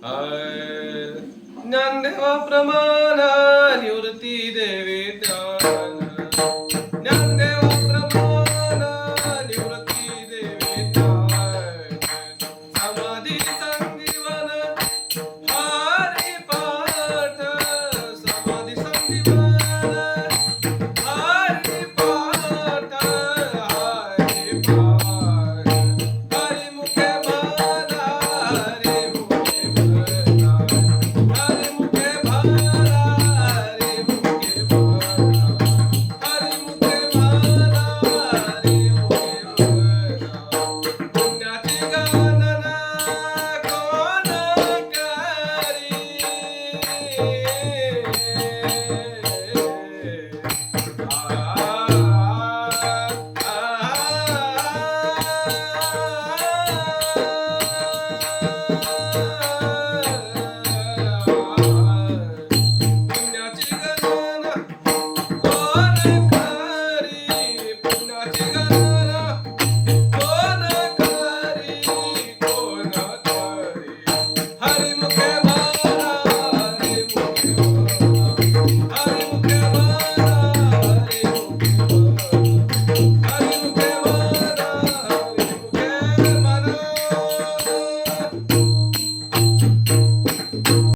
I ज्ञानदेवा प्रमाण निवृत्ती देवी ज्ञान ज्ञानदेवा प्रमाण निवृत्ती देवी ज्ञान समाधी संजीवन हरी पाठ समाधी संजीवन हरी पाठ हरी पाठ हरी मुखे भाला हरी मुखे भाला हरी मुखे भाला हरी मुखे भाला हरी मुखे भाला हरी मुखे भाला पुण्याची गणना कोण पुण्याची गणना कोण करी पुण्याची गणना कोण करी कोण करी हरी